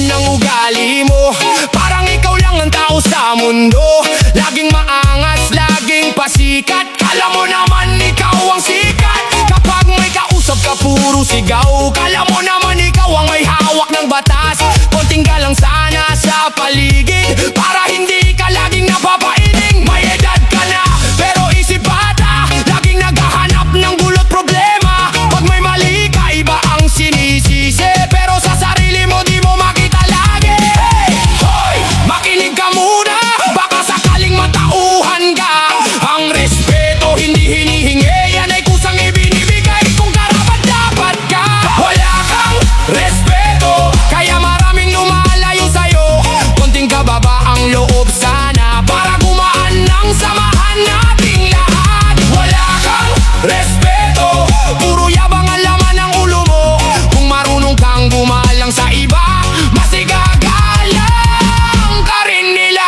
ng ugali mo. Parang ikaw lang ang tao sa mundo. Laging maangas, laging pasikat. Kala mo naman ikaw ang sikat. Kapag may kausap ka puro sigaw. Kala mo naman ikaw ang may hawak ng batas. Konting galang sana sa paligid, para hindi ka laging napapailing. May edad ka na pero isip bata, laging naghahanap ng gulot problema. Pag may mali ka, iba ang sinisisi, pero sa sarili mo di mo makita lagi. Hey! Hoy! Makinig ka muna, baka sakaling matauhan ka. Ang respeto hindi hinihingi, yan ay kusang ibinibigay kung karapat dapat ka. Wala kang respeto, kaya maraming lumalayo sa'yo. Konting kababa ang loob sana, para gumaan ng samahan nating lahat. Wala kang respeto, puro yabang ang laman ng ulo mo. Kung marunong kang gumalang sa iba, mas igagalang ka rin nila.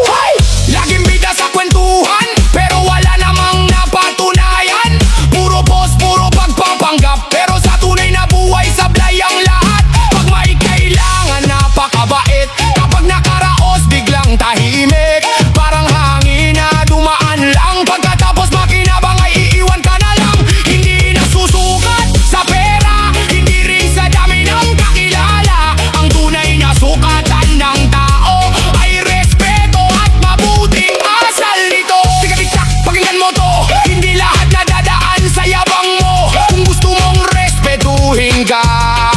Hey! Laging bida sa kwentuhan, pero wala namang napatunayan. Puro post, puro pagpapanggap, pero sa tunay na buhay sablay ang lahat. Pag may kailangan, napakabait. Kapag nakaraos, biglang tahimik. Parang hangin na dumaan lang, pagkatapos makinabang ay iiwan ka na lang. Hindi nasusukat sa pera, hindi rin sa dami ng kakilala. Ang tunay na sukatan ng tao ay respeto at mabuting asal nito. Tika-tik-tak, pakinggan mo to, hindi lahat nadadaan sa yabang mo. Kung gusto mong respetuhin ka,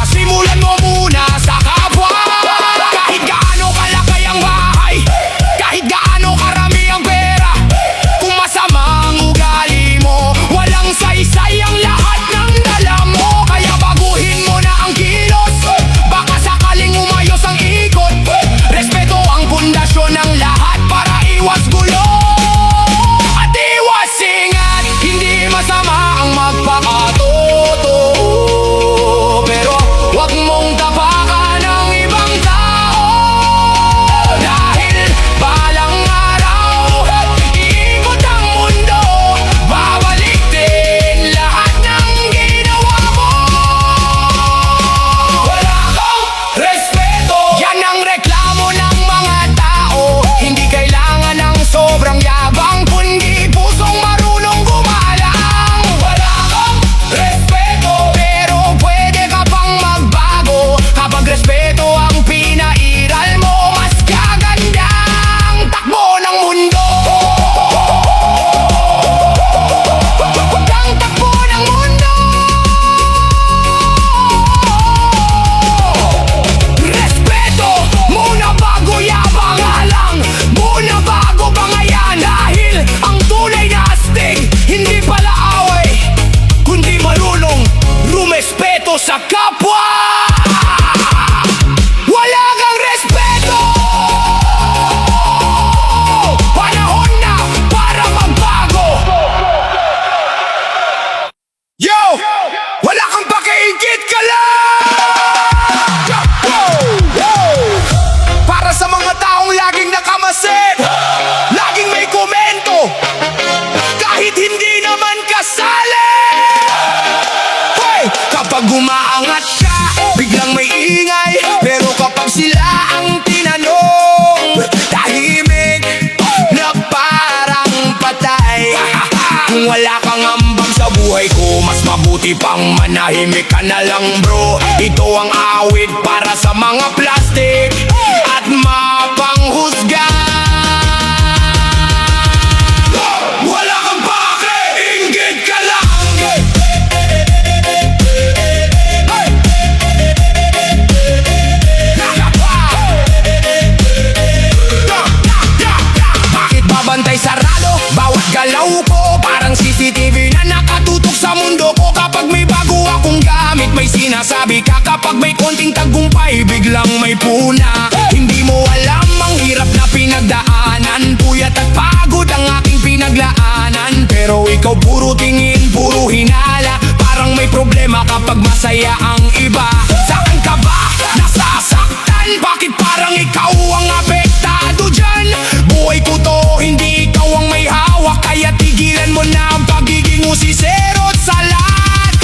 simulan mo muna sa kapwa. Kahit gaano kalaki ang bahay, kahit gaano karami ang pera, kung masama ang ugali mo, walang saysay ang lahat ng dala mo. Kaya baguhin mo na ang kilos, baka sakaling umayos ang ikot. Respeto ang pundasyon ng lahat, para iwas gulo at iwas singat. Hindi masama ang magpakatotoo, pero wag mong tapakan ng ibang tao. Dahil balang araw, iikot ang mundo, babalik din lahat ng ginawa mo. Wala kang respeto, yan ang reklamo ng mga tao. Hindi kailangan ng sobrang yabang, kundi pusong marunong gumalang. Wala kang respeto, pero pwede ka pang magbago. Kapag respeto ang pinairal mo, mas gaganda ang takbo ng mundo. Ang takbo ng mundo. Respeto muna bago yabang, alang muna bago bangayan. Dahil ang tunay na astig, hindi pala away, kundi marunong rumespeto sa kapwa. Wala kang respeto, panahon na para magbago. Yo! Wala kang pakiigit ka lang! Para sa mga taong laging nakamasid, laging may komento, kahit hindi naman kasali. Hoy! Kapag umaangat ka, biglang may ingay, pero kapag sila ang tinanong, tahimik na parang patay. Kung wala kang ambag sa buhay ko, mas mabuti pang manahimik ka na lang, bro. Ito ang awit para sa mga plastic at mapanghusga. Wala kang pake, inggit ka lang. Bakit babantay sarado bawat galaw ko? Parang CCTV na nakatutok sa mundo ko. Kapag may bago akong gamit, may sinasabi ka. Kapag may konting tagumpay, biglang may puna. Hindi mo alam ang hirap na pinagdaanan, puyat at pagod ang aking pinaglaanan. Pero ikaw puro tingin, puro hinala, parang may problema kapag masaya ang iba. Saan ka ba nasasaktan? Bakit parang ikaw ang apektado dyan? Buhay ko to, hindi ikaw ang may hawak, kaya tigilan mo na ang pagiging usisero at salat.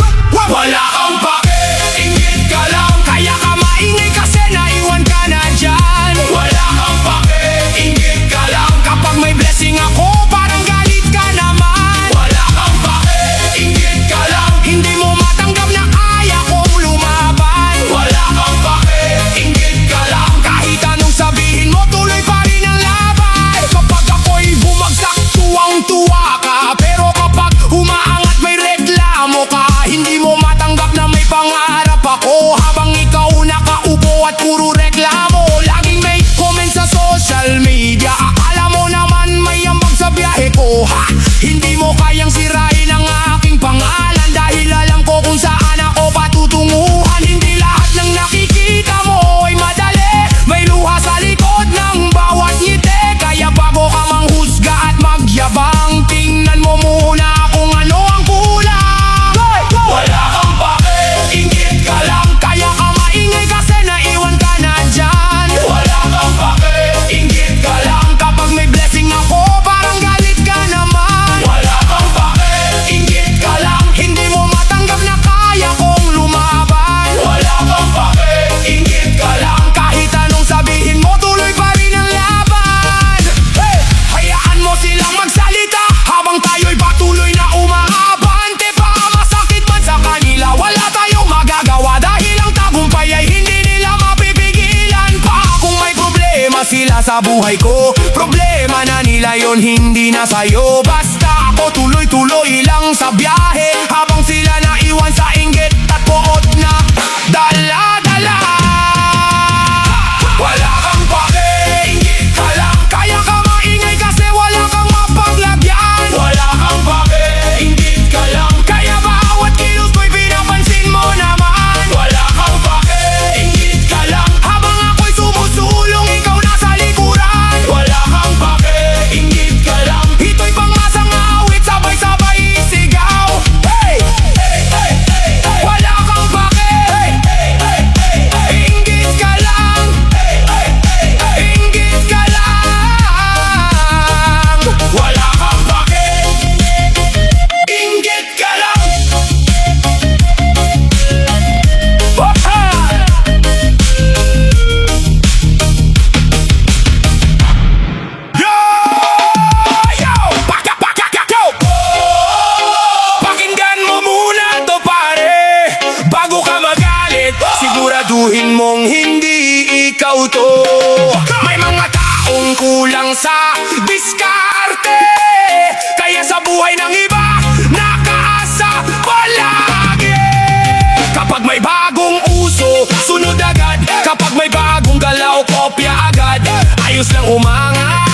buhay ko. Problema na nila yon, hindi na sa'yo. Basta ako tuloy-tuloy lang sa biyahe, habang sila naiwan sa inggit at poot na dala-dala. Wala kang pake, inggit ka lang. Kaya ka maingay kasi wala kang mapaglagyan. Wala kang pake, inggit ka lang. Kaya bawat kilos ko'y pinapansin mo naman. Wala kang pake, inggit ka lang. Habang ako'y sumusulong, ikaw nasa likuran. Wala kang pake, inggit ka lang. Ito'y pangmasang awit, sabay-sabay isigaw. Hey! Wala kang pake, inggit ka lang. Inggit ka lang. Wala kang pake, inggit ka lang. Yo! Yo! Paka, paka, go! Pakinggan mo muna to pare, bago ka magalit, siguraduhin mong hindi ikaw to. May mga taong kulang sa diskarte, kaya sa buhay ng iba nakaasa palagi. Kapag may bagong uso, sunod agad. Kapag may bagong galaw, kopya agad. Ayos lang umanga,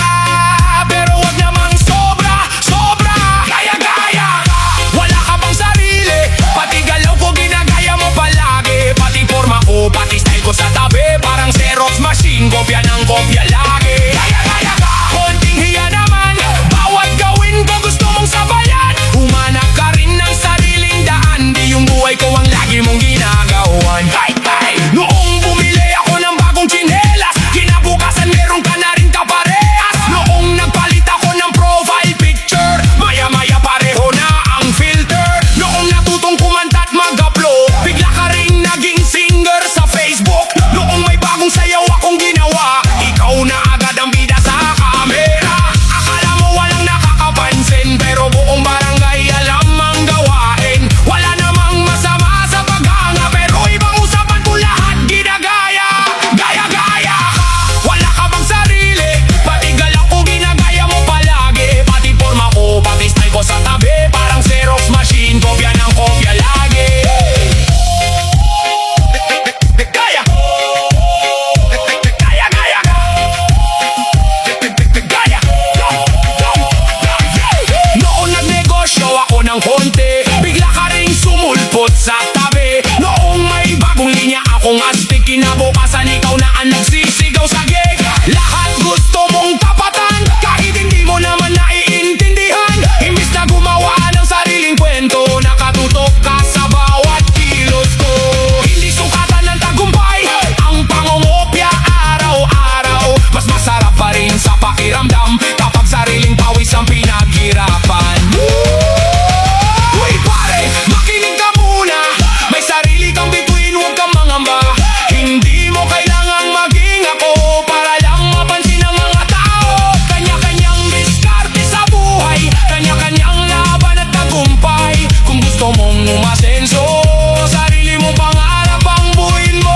pero wag namang sobra, sobra. Gaya-gaya ka, wala ka bang sarili? Pati galaw ko ginagaya mo palagi. Pati forma ko, pati style ko sa tabi, parang Xerox machine, kopya ng kopya lagi. Gaya-gaya ka, konting hiya naman, bawat gawin ko gusto mong sabayan. Humanap ka rin ng sariling daan, di yung buhay ko ang lagi mong ginagawan. Hey, hey! Noong bumili ako ng bagong tsinelas, kinabukasan meron ka na rin kaparehas. Noong nagpalit ako ng profile picture, maya-maya pareho na ang filter. Noong natutong kumanta at mag-upload, bigla ka rin naging singer sa Facebook. Noong may bagong sayaw akong ginawa, ikaw na agad ang bida sa kamera. Akala mo walang nakakapansin, pero buong barangay alam ang gawain. Wala namang masama sa paghanga, pero ibang usapan ko lahat ginagaya. Gaya-gaya ka, wala ka bang sarili? Pati galaw ko ginagaya mo palagi. Pati forma ko, pati style ko sa tabi, parang Xerox machine, kopya ng kopya lagi. Gaya! Gaya-gaya ka, gaya! Noon nagnegosyo ako ng konti, bigla ka ring sumulpot sa tabi. Noong may bagong linya akong astig, kinabukasan ikaw na ang nagsisigaw sa gig. Lahat gusto mong tapatan, kahit hindi mo naman naiintindihan. Imbis na gumawa ng sariling kwento, nakatutok ka sa bawat kilos ko. Hindi sukatan ng tagumpay ang pangungopya araw-araw. Mas masarap pa rin sa pakiramdam kapag sariling pawis ang pinaghirapan. Uy pare, makinig ka muna, may sarili kang bituin, huwag kang mangamba. Hindi mo kailangang maging ako para lang mapansin ang mga tao. Kanya-kanyang diskarte sa buhay, kanya-kanyang laban at tagumpay. Kung gusto mong umasenso, sarili mong pangarap ang buuin mo.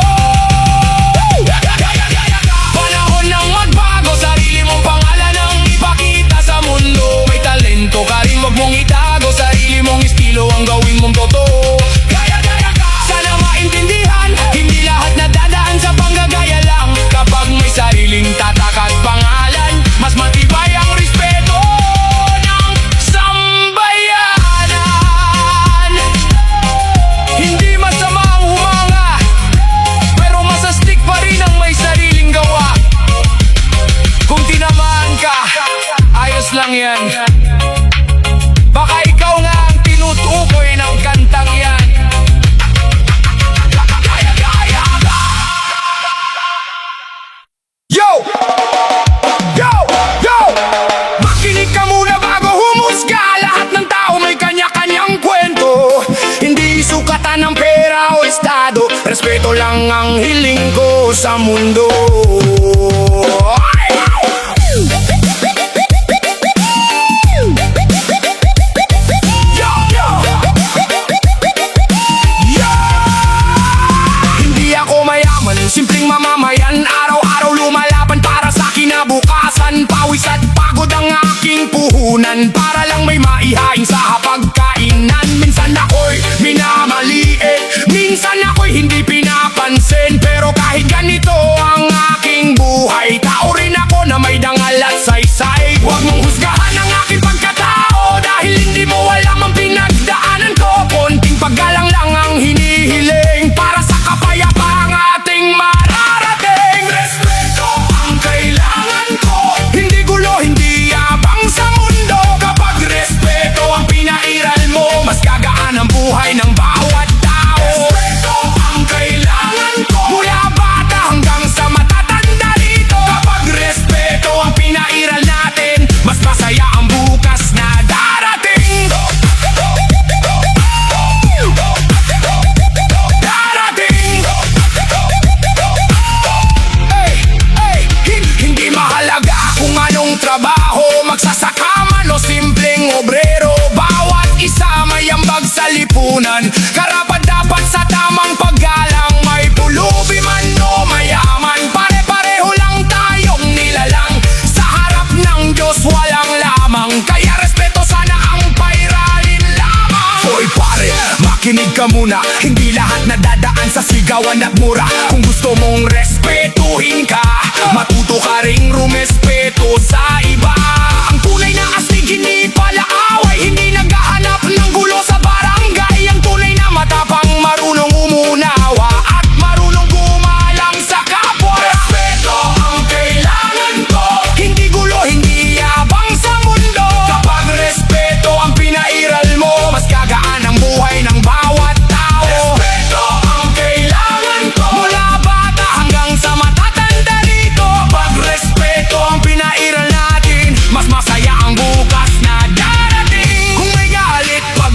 Panahon ng magbago, sarili mong pangalan ang ipakita sa mundo. May talento ka rin, wag mong itago, sarili mong estilo ang gawin mong totoo. Gaya-gaya ka, sana maintindihan, hindi lahat nadadaan sa panggagaya lang. Kapag may sariling tatak at pangalan, mas matibay ang respeto ng sambayanan. Hindi masama ang humanga, pero masastik pa rin ang may sariling gawa. Kung tinamaan ka, ayos lang yan. Baka ikaw nga ang tinutukoy ng kantang yan. Gaya-gaya ka. Yo! Yo! Yo! Makinig ka muna bago humusga. Lahat ng tao may kanya-kanyang kwento. Hindi sukatan ng pera o estado, respeto lang ang hiling ko sa mundo. Yo! Yo! Yo! Hindi ako mayaman, simpleng mamamayan. Araw-araw lumalaban para sa akin na kinabukasan, pawis at pagod ang aking puhunan para lang may maihain sa hapagkainan. Minsan ako'y minamaliit, minsan ako'y hindi pinapansin, pero kahit ganito ang aking buhay, tao rin ako na may dangal at saysay. Huwag mong husgahan ang aking pagkatao dahil hindi mo alam ang pinagdaanan ko. Konting paggalang lang ang hinihiling para sa kapayapaang ating mararating. Respeto ang kailangan ko, hindi gulo, hindi yabang sa mundo. Kapag respeto ang pinairal mo, mas gagaan ang buhay ng bawat tao. Respeto ang kailangan ko, mula bata hanggang sa matatanda rito. Kapag respeto ang pinairal natin, mas masaya ang bukas na darating. Hindi mahalaga kung anong trabaho, magsasaka man o simpleng obrero, bawat isa may ambag sa lipunan, karapat dapat sa tamang paggalang. May pulubi man o mayaman, pare-pareho lang tayong nilalang. Sa harap ng Diyos walang lamang, kaya respeto sana ang pairalin lamang. Hoy pare, makinig ka muna, hindi lahat nadadaan sa sigawan at mura. Kung gusto mong respetuhin ka, matuto ka ring rumespeto sa iba. Ang tunay na astig hindi pala away, hindi naghahanap ng gulo sa barangay. Ang tunay na matapang, marunong umunawa at marunong gumalang sa kapwa. Respeto ang kailangan ko, hindi gulo, hindi yabang sa mundo. Kapag respeto ang pinairal mo, mas gagaan ang buhay ng bawat tao. Respeto ang kailangan ko, mula bata hanggang sa matatanda rito. Pag respeto ang pinairal natin, mas masaya ang bukas na darating. Kung may galit, pag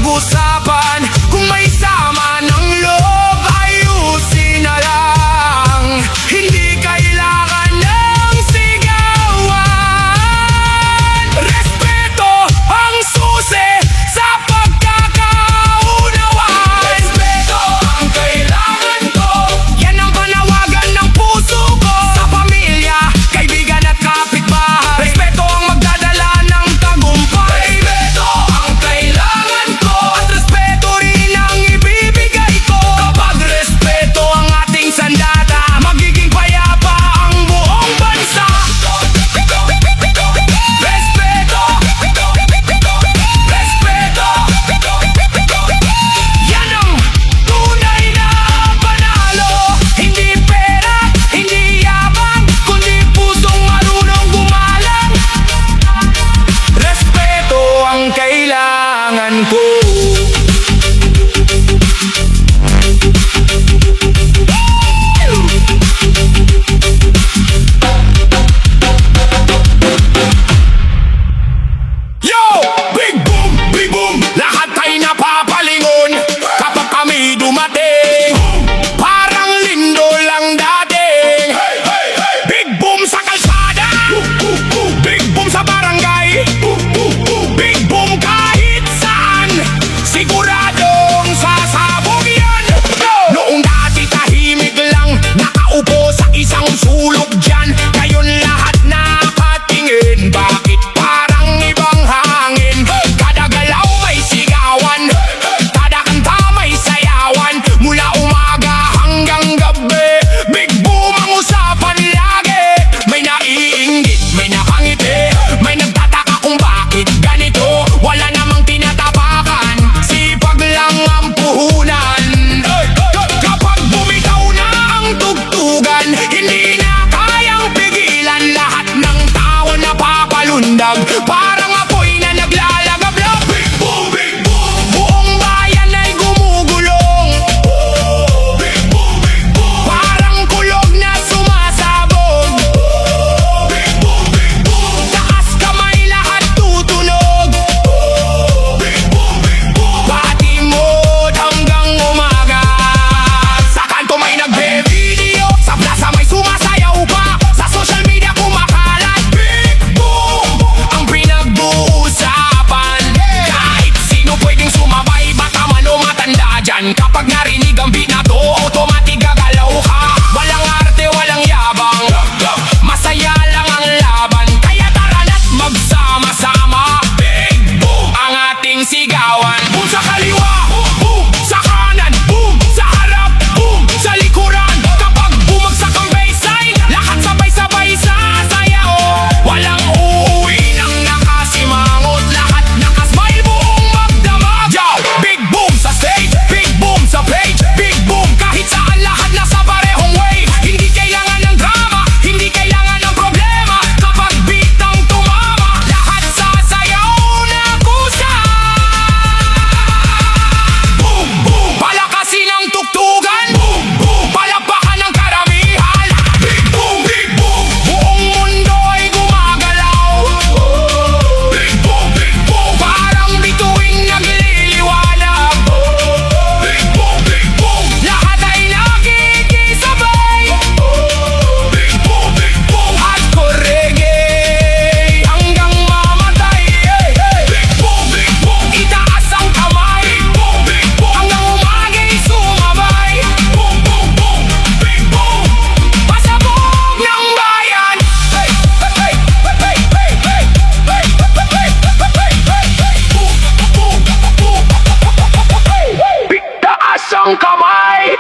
sabay.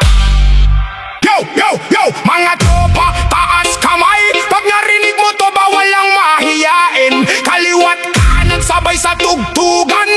Yo, yo, yo, mga tropa, taas kamay. Pag narinig mo to, bawal lang mahiyain. Kaliwat kanan, sabay sa tugtugan.